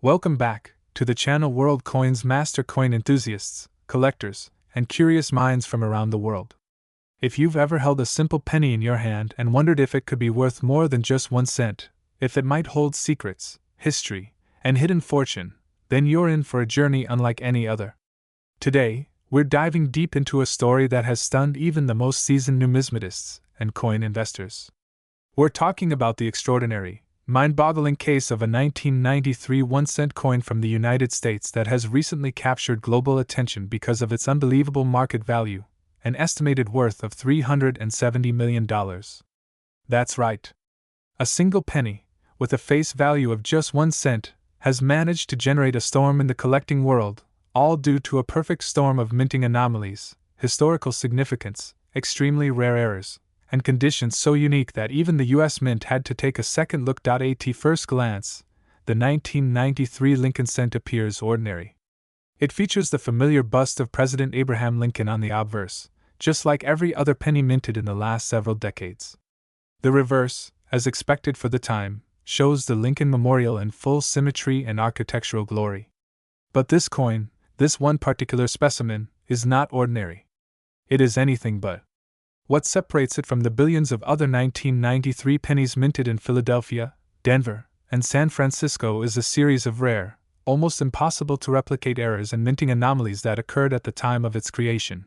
Welcome back to the channel World Coins Master Coin enthusiasts, collectors, and curious minds from around the world. If you've ever held a simple penny in your hand and wondered if it could be worth more than just 1 cent, if it might hold secrets, history, and hidden fortune, then you're in for a journey unlike any other. Today, we're diving deep into a story that has stunned even the most seasoned numismatists and coin investors. We're talking about the extraordinary, mind-boggling case of a 1993 1-cent coin from the United States that has recently captured global attention because of its unbelievable market value, an estimated worth of $370 million. That's right. A single penny, with a face value of just 1 cent, has managed to generate a storm in the collecting world, all due to a perfect storm of minting anomalies, historical significance, extremely rare errors, and conditions so unique that even the U.S. Mint had to take a second look. At first glance, the 1993 Lincoln cent appears ordinary. It features the familiar bust of President Abraham Lincoln on the obverse, just like every other penny minted in the last several decades. The reverse, as expected for the time, shows the Lincoln Memorial in full symmetry and architectural glory. But this coin, this one particular specimen, is not ordinary. It is anything but. What separates it from the billions of other 1993 pennies minted in Philadelphia, Denver, and San Francisco is a series of rare, almost impossible to replicate errors and minting anomalies that occurred at the time of its creation.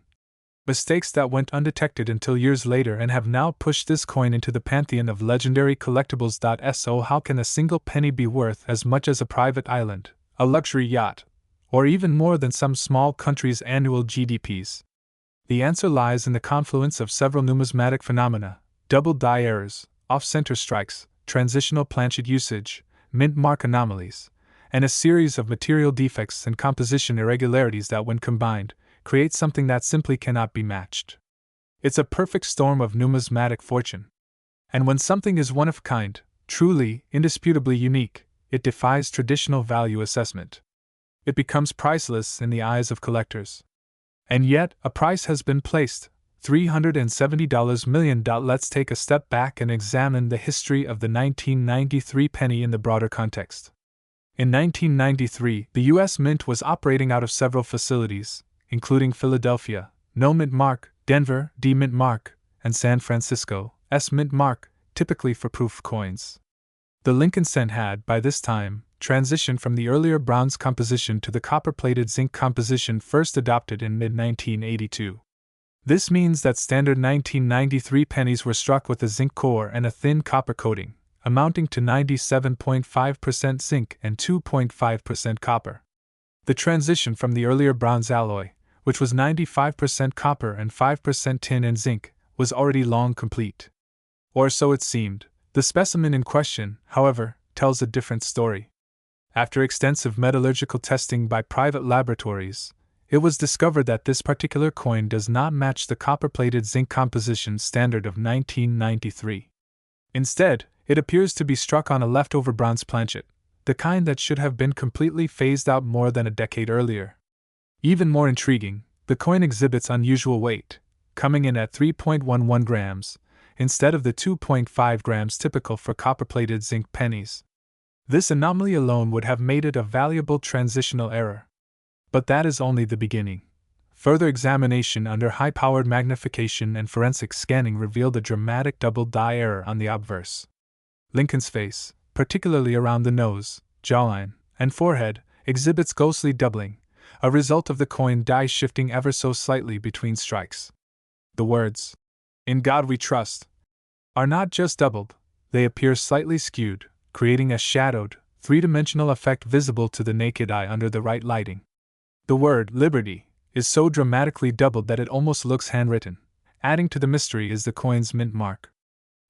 Mistakes that went undetected until years later and have now pushed this coin into the pantheon of legendary collectibles. So how can a single penny be worth as much as a private island, a luxury yacht, or even more than some small country's annual GDPs? The answer lies in the confluence of several numismatic phenomena: double die errors, off-center strikes, transitional planchet usage, mint mark anomalies, and a series of material defects and composition irregularities that, when combined, create something that simply cannot be matched. It's a perfect storm of numismatic fortune. And when something is one of a kind, truly, indisputably unique, it defies traditional value assessment. It becomes priceless in the eyes of collectors. And yet, a price has been placed: $370 million. Let's take a step back and examine the history of the 1993 penny in the broader context. In 1993, the U.S. Mint was operating out of several facilities, including Philadelphia, No Mint Mark, Denver, D Mint Mark, and San Francisco, S Mint Mark, typically for proof coins. The Lincoln cent had, by this time, transitioned from the earlier bronze composition to the copper-plated zinc composition first adopted in mid-1982. This means that standard 1993 pennies were struck with a zinc core and a thin copper coating, amounting to 97.5% zinc and 2.5% copper. The transition from the earlier bronze alloy, which was 95% copper and 5% tin and zinc, was already long complete. Or so it seemed. The specimen in question, however, tells a different story. After extensive metallurgical testing by private laboratories, it was discovered that this particular coin does not match the copper-plated zinc composition standard of 1993. Instead, it appears to be struck on a leftover bronze planchet, the kind that should have been completely phased out more than a decade earlier. Even more intriguing, the coin exhibits unusual weight, coming in at 3.11 grams, instead of the 2.5 grams typical for copper-plated zinc pennies. This anomaly alone would have made it a valuable transitional error. But that is only the beginning. Further examination under high-powered magnification and forensic scanning revealed a dramatic double die error on the obverse. Lincoln's face, particularly around the nose, jawline, and forehead, exhibits ghostly doubling, a result of the coin die shifting ever so slightly between strikes. The words, "In God We Trust," are not just doubled, they appear slightly skewed, creating a shadowed, three-dimensional effect visible to the naked eye under the right lighting. The word "Liberty" is so dramatically doubled that it almost looks handwritten. Adding to the mystery is the coin's mint mark.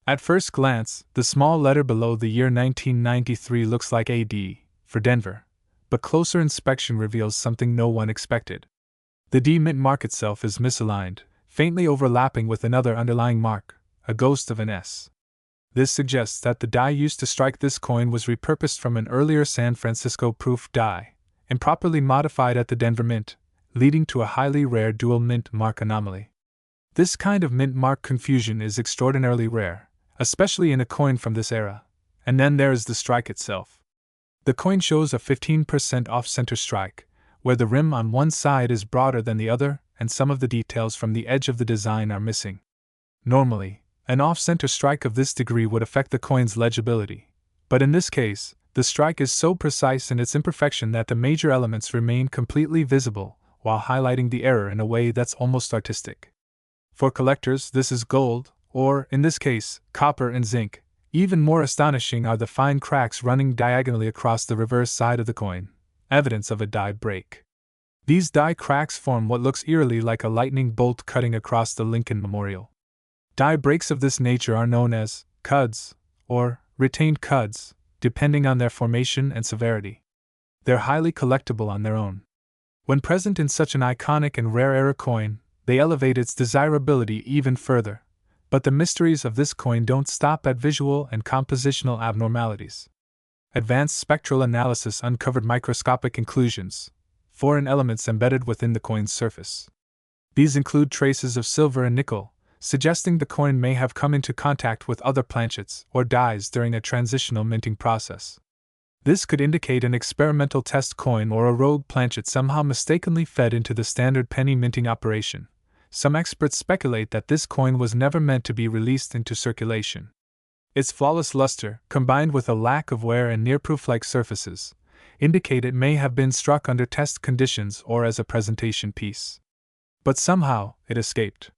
At first glance, the small letter below the year 1993 looks like AD, for Denver, but closer inspection reveals something no one expected. The D mint mark itself is misaligned, faintly overlapping with another underlying mark, a ghost of an S. This suggests that the die used to strike this coin was repurposed from an earlier San Francisco proof die, improperly modified at the Denver Mint, leading to a highly rare dual mint mark anomaly. This kind of mint mark confusion is extraordinarily rare, especially in a coin from this era. And then there is the strike itself. The coin shows a 15% off-center strike, where the rim on one side is broader than the other and some of the details from the edge of the design are missing. Normally, an off-center strike of this degree would affect the coin's legibility, but in this case, the strike is so precise in its imperfection that the major elements remain completely visible, while highlighting the error in a way that's almost artistic. For collectors, this is gold, or, in this case, copper and zinc. Even more astonishing are the fine cracks running diagonally across the reverse side of the coin, evidence of a die break. These die cracks form what looks eerily like a lightning bolt cutting across the Lincoln Memorial. Die breaks of this nature are known as cuds, or retained cuds, depending on their formation and severity. They're highly collectible on their own. When present in such an iconic and rare era coin, they elevate its desirability even further. But the mysteries of this coin don't stop at visual and compositional abnormalities. Advanced spectral analysis uncovered microscopic inclusions, foreign elements embedded within the coin's surface. These include traces of silver and nickel, suggesting the coin may have come into contact with other planchets or dies during a transitional minting process. This could indicate an experimental test coin or a rogue planchet somehow mistakenly fed into the standard penny minting operation. Some experts speculate that this coin was never meant to be released into circulation. Its flawless luster, combined with a lack of wear and near-proof-like surfaces, indicate it may have been struck under test conditions or as a presentation piece. But somehow, it escaped.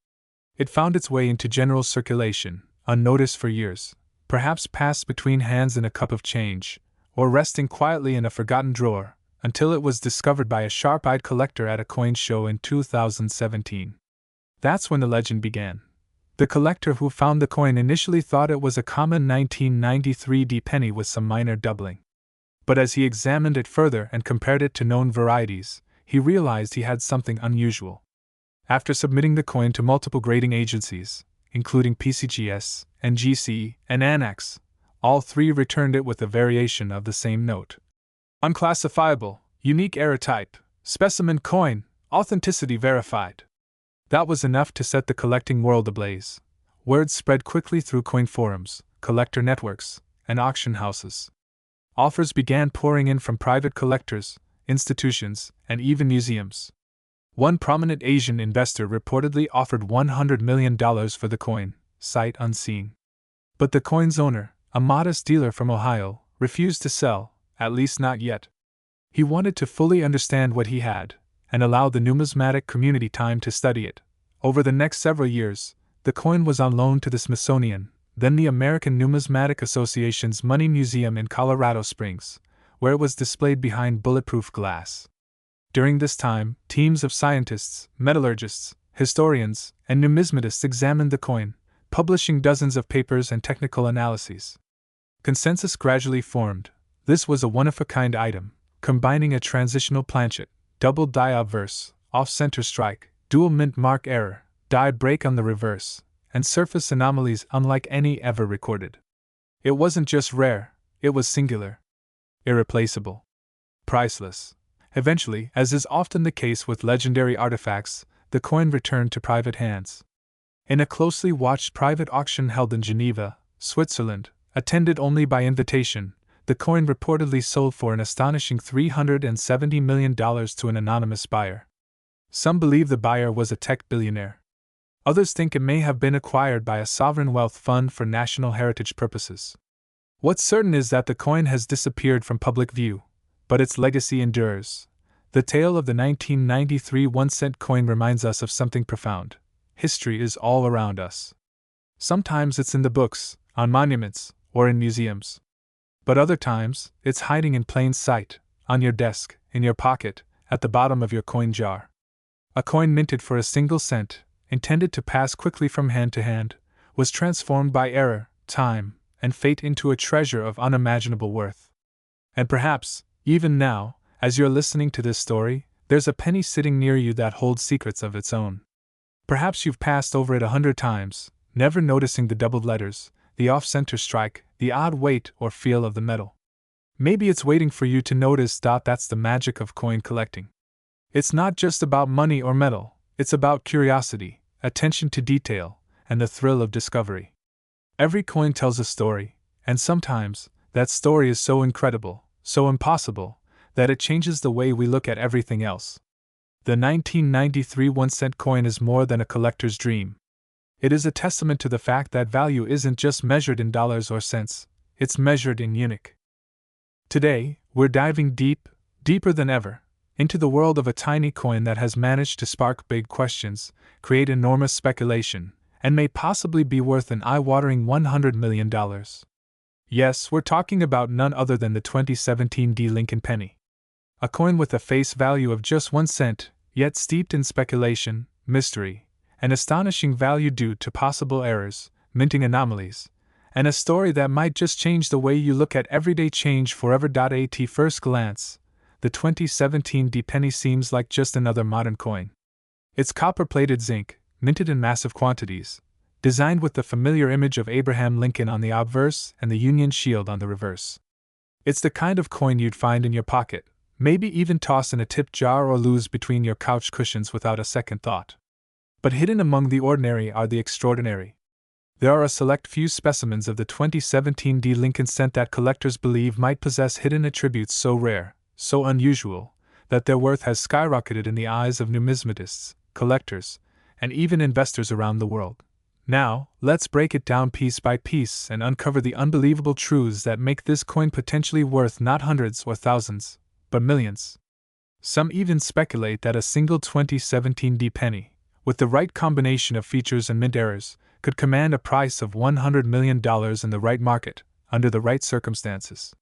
It found its way into general circulation, unnoticed for years, perhaps passed between hands in a cup of change, or resting quietly in a forgotten drawer, until it was discovered by a sharp-eyed collector at a coin show in 2017. That's when the legend began. The collector who found the coin initially thought it was a common 1993 D penny with some minor doubling. But as he examined it further and compared it to known varieties, he realized he had something unusual. After submitting the coin to multiple grading agencies, including PCGS, NGC, and ANAX, all three returned it with a variation of the same note. Unclassifiable, unique error type, specimen coin, authenticity verified. That was enough to set the collecting world ablaze. Word spread quickly through coin forums, collector networks, and auction houses. Offers began pouring in from private collectors, institutions, and even museums. One prominent Asian investor reportedly offered $100 million for the coin, sight unseen. But the coin's owner, a modest dealer from Ohio, refused to sell, at least not yet. He wanted to fully understand what he had, and allow the numismatic community time to study it. Over the next several years, the coin was on loan to the Smithsonian, then the American Numismatic Association's Money Museum in Colorado Springs, where it was displayed behind bulletproof glass. During this time, teams of scientists, metallurgists, historians, and numismatists examined the coin, publishing dozens of papers and technical analyses. Consensus gradually formed. This was a one-of-a-kind item, combining a transitional planchet, double die obverse, off-center strike, dual mint mark error, die break on the reverse, and surface anomalies unlike any ever recorded. It wasn't just rare, it was singular. Irreplaceable. Priceless. Eventually, as is often the case with legendary artifacts, the coin returned to private hands. In a closely watched private auction held in Geneva, Switzerland, attended only by invitation, the coin reportedly sold for an astonishing $370 million to an anonymous buyer. Some believe the buyer was a tech billionaire. Others think it may have been acquired by a sovereign wealth fund for national heritage purposes. What's certain is that the coin has disappeared from public view, but its legacy endures. The tale of the 1993 1-cent coin reminds us of something profound. History is all around us. Sometimes it's in the books, on monuments, or in museums. But other times, it's hiding in plain sight, on your desk, in your pocket, at the bottom of your coin jar. A coin minted for a single cent, intended to pass quickly from hand to hand, was transformed by error, time, and fate into a treasure of unimaginable worth. And perhaps, even now, as you're listening to this story, there's a penny sitting near you that holds secrets of its own. Perhaps you've passed over it 100 times, never noticing the doubled letters, the off-center strike, the odd weight or feel of the metal. Maybe it's waiting for you to notice. That's the magic of coin collecting. It's not just about money or metal, it's about curiosity, attention to detail, and the thrill of discovery. Every coin tells a story, and sometimes, that story is so incredible, so impossible, that it changes the way we look at everything else. The 1993 1-cent coin is more than a collector's dream. It is a testament to the fact that value isn't just measured in dollars or cents, it's measured in unique. Today, we're diving deeper than ever, into the world of a tiny coin that has managed to spark big questions, create enormous speculation, and may possibly be worth an eye-watering $100 million. Yes, we're talking about none other than the 2017 D Lincoln penny. A coin with a face value of just 1 cent, yet steeped in speculation, mystery, and astonishing value due to possible errors, minting anomalies, and a story that might just change the way you look at everyday change forever. At first glance, the 2017 D penny seems like just another modern coin. It's copper-plated zinc, minted in massive quantities, designed with the familiar image of Abraham Lincoln on the obverse and the Union Shield on the reverse. It's the kind of coin you'd find in your pocket, maybe even toss in a tip jar or lose between your couch cushions without a second thought. But hidden among the ordinary are the extraordinary. There are a select few specimens of the 2017 D Lincoln cent that collectors believe might possess hidden attributes so rare, so unusual, that their worth has skyrocketed in the eyes of numismatists, collectors, and even investors around the world. Now, let's break it down piece by piece and uncover the unbelievable truths that make this coin potentially worth not hundreds or thousands, but millions. Some even speculate that a single 2017 D penny, with the right combination of features and mint errors, could command a price of $100 million in the right market, under the right circumstances.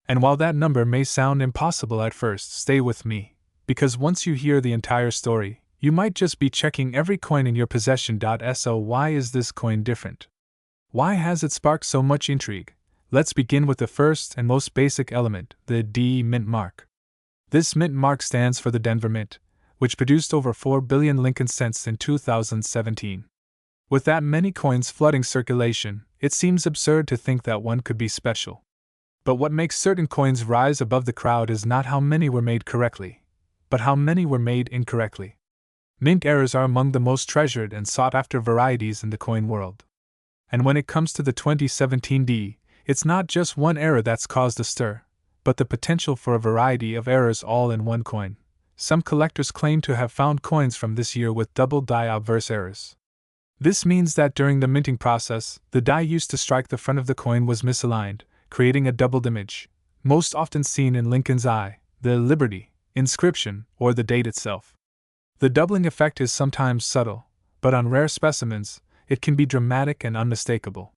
And while that number may sound impossible at first, stay with me, because once you hear the entire story, you might just be checking every coin in your possession. So why is this coin different? Why has it sparked so much intrigue? Let's begin with the first and most basic element, the D Mint mark. This mint mark stands for the Denver Mint, which produced over 4 billion Lincoln cents in 2017. With that many coins flooding circulation, it seems absurd to think that one could be special. But what makes certain coins rise above the crowd is not how many were made correctly, but how many were made incorrectly. Mint errors are among the most treasured and sought-after varieties in the coin world. And when it comes to the 2017 D, it's not just one error that's caused a stir, but the potential for a variety of errors all in one coin. Some collectors claim to have found coins from this year with double die obverse errors. This means that during the minting process, the die used to strike the front of the coin was misaligned, creating a doubled image, most often seen in Lincoln's eye, the Liberty inscription, or the date itself. The doubling effect is sometimes subtle, but on rare specimens, it can be dramatic and unmistakable.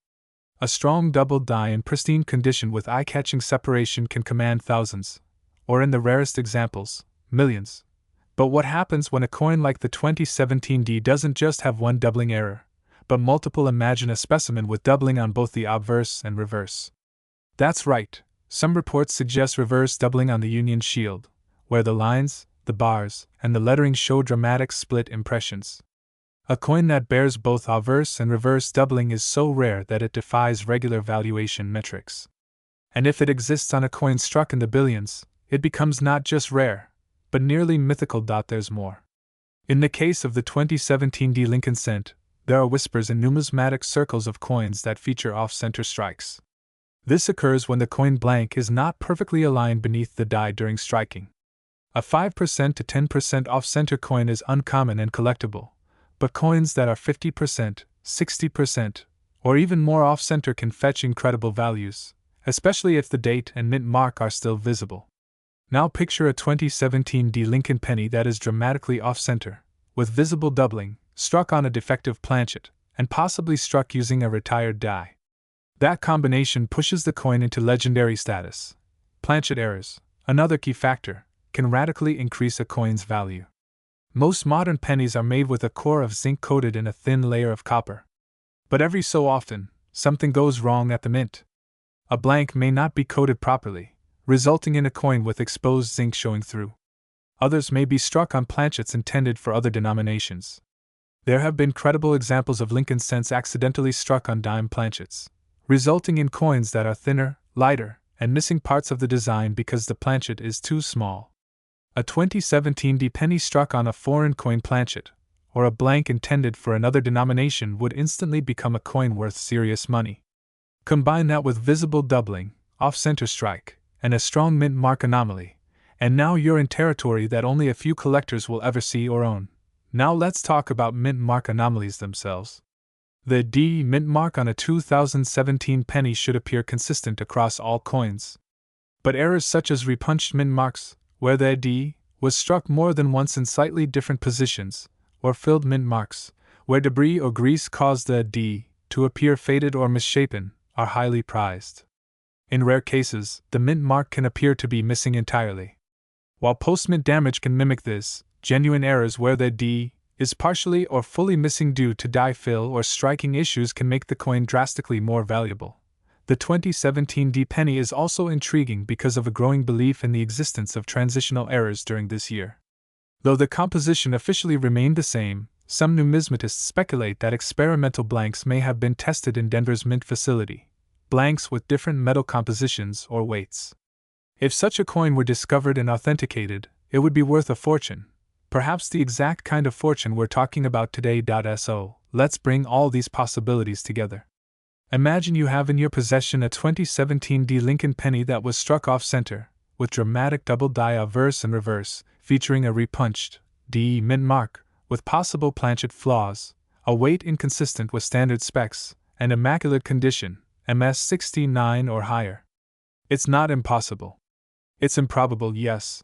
A strong doubled die in pristine condition with eye-catching separation can command thousands, or in the rarest examples, millions. But what happens when a coin like the 2017 D doesn't just have one doubling error, but multiple? Imagine a specimen with doubling on both the obverse and reverse. That's right, some reports suggest reverse doubling on the Union Shield, where the lines, the bars, and the lettering show dramatic split impressions. A coin that bears both obverse and reverse doubling is so rare that it defies regular valuation metrics. And if it exists on a coin struck in the billions, it becomes not just rare, but nearly mythical. There's more. In the case of the 2017 D Lincoln cent, there are whispers in numismatic circles of coins that feature off-center strikes. This occurs when the coin blank is not perfectly aligned beneath the die during striking. A 5% to 10% off-center coin is uncommon and collectible, but coins that are 50%, 60%, or even more off-center can fetch incredible values, especially if the date and mint mark are still visible. Now picture a 2017 D Lincoln penny that is dramatically off-center, with visible doubling, struck on a defective planchet, and possibly struck using a retired die. That combination pushes the coin into legendary status. Planchet errors, another key factor, can radically increase a coin's value. Most modern pennies are made with a core of zinc coated in a thin layer of copper. But every so often, something goes wrong at the mint. A blank may not be coated properly, resulting in a coin with exposed zinc showing through. Others may be struck on planchets intended for other denominations. There have been credible examples of Lincoln cents accidentally struck on dime planchets, resulting in coins that are thinner, lighter, and missing parts of the design because the planchet is too small. A 2017 D penny struck on a foreign coin planchet, or a blank intended for another denomination, would instantly become a coin worth serious money. Combine that with visible doubling, off-center strike, and a strong mint mark anomaly, and now you're in territory that only a few collectors will ever see or own. Now let's talk about mint mark anomalies themselves. The D mint mark on a 2017 penny should appear consistent across all coins. But errors such as repunched mint marks, where the D was struck more than once in slightly different positions, or filled mint marks, where debris or grease caused the D to appear faded or misshapen, are highly prized. In rare cases, the mint mark can appear to be missing entirely. While post-mint damage can mimic this, genuine errors where the D is partially or fully missing due to dye fill or striking issues can make the coin drastically more valuable. The 2017 D penny is also intriguing because of a growing belief in the existence of transitional errors during this year. Though the composition officially remained the same, some numismatists speculate that experimental blanks may have been tested in Denver's mint facility, blanks with different metal compositions or weights. If such a coin were discovered and authenticated, it would be worth a fortune. Perhaps the exact kind of fortune we're talking about today. So, let's bring all these possibilities together. Imagine you have in your possession a 2017 D Lincoln penny that was struck off-center, with dramatic double die obverse and reverse, featuring a repunched D mint mark, with possible planchet flaws, a weight inconsistent with standard specs, and immaculate condition, MS 69 or higher. It's not impossible. It's improbable, yes.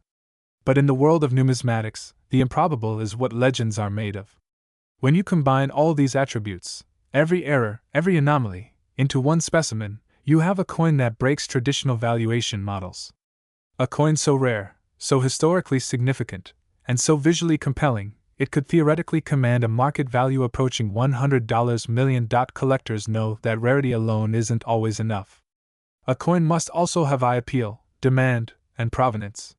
But in the world of numismatics, the improbable is what legends are made of. When you combine all these attributes, every error, every anomaly, into one specimen, you have a coin that breaks traditional valuation models. A coin so rare, so historically significant, and so visually compelling, it could theoretically command a market value approaching $100 million. Collectors know that rarity alone isn't always enough. A coin must also have eye appeal, demand, and provenance.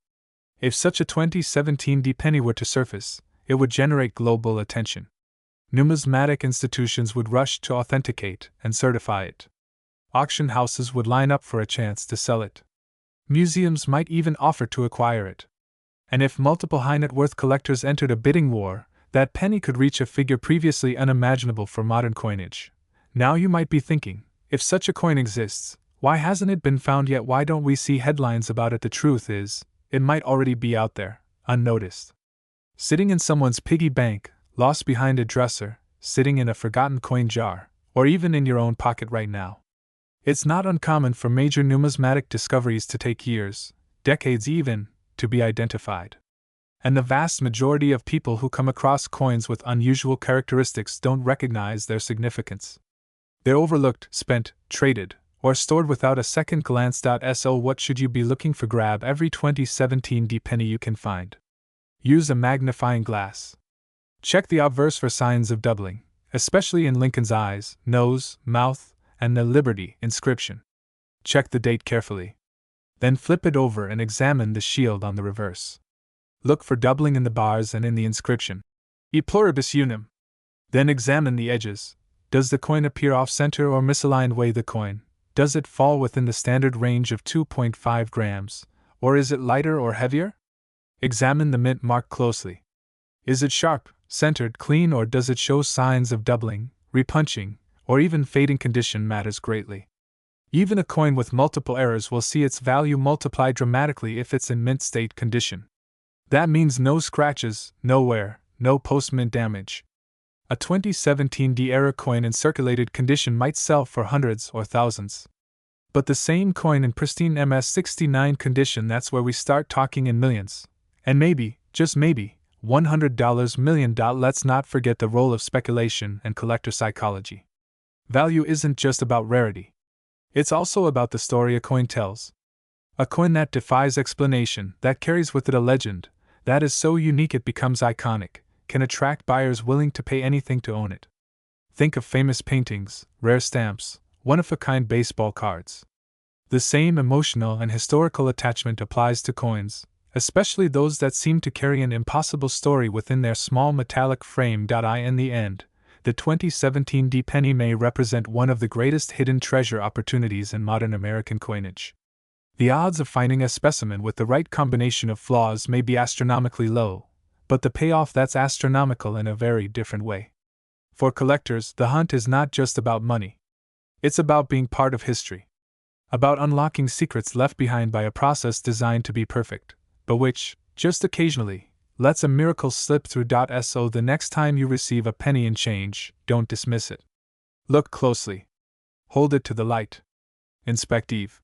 If such a 2017 D penny were to surface, it would generate global attention. Numismatic institutions would rush to authenticate and certify it. Auction houses would line up for a chance to sell it. Museums might even offer to acquire it. And if multiple high-net-worth collectors entered a bidding war, that penny could reach a figure previously unimaginable for modern coinage. Now you might be thinking, if such a coin exists, why hasn't it been found yet? Why don't we see headlines about it? The truth is, it might already be out there, unnoticed. Sitting in someone's piggy bank, lost behind a dresser, sitting in a forgotten coin jar, or even in your own pocket right now. It's not uncommon for major numismatic discoveries to take years, decades even, to be identified. And the vast majority of people who come across coins with unusual characteristics don't recognize their significance. They're overlooked, spent, traded, or stored without a second glance. So what should you be looking for? Grab every 2017 D penny you can find. Use a magnifying glass. Check the obverse for signs of doubling, especially in Lincoln's eyes, nose, mouth, and the Liberty inscription. Check the date carefully. Then flip it over and examine the shield on the reverse. Look for doubling in the bars and in the inscription. E pluribus unum. Then examine the edges. Does the coin appear off-center or misaligned? Weigh the coin. Does it fall within the standard range of 2.5 grams, or is it lighter or heavier? Examine the mint mark closely. Is it sharp, centered, clean, or does it show signs of doubling, repunching, or even fading? Condition matters greatly. Even a coin with multiple errors will see its value multiply dramatically if it's in mint state condition. That means no scratches, no wear, no post-mint damage. A 2017 D error coin in circulated condition might sell for hundreds or thousands. But the same coin in pristine MS 69 condition, that's where we start talking in millions. And maybe, just maybe, $100 million. Let's not forget the role of speculation and collector psychology. Value isn't just about rarity. It's also about the story a coin tells. A coin that defies explanation, that carries with it a legend, that is so unique it becomes iconic, can attract buyers willing to pay anything to own it. Think of famous paintings, rare stamps, one-of-a-kind baseball cards. The same emotional and historical attachment applies to coins, especially those that seem to carry an impossible story within their small metallic frame. In the end, the 2017 D penny may represent one of the greatest hidden treasure opportunities in modern American coinage. The odds of finding a specimen with the right combination of flaws may be astronomically low, but the payoff, that's astronomical in a very different way. For collectors, the hunt is not just about money. It's about being part of history. about unlocking secrets left behind by a process designed to be perfect, but which, just occasionally, lets a miracle slip through. So the next time you receive a penny in change, don't dismiss it. Look closely. Hold it to the light. Inspect Eve.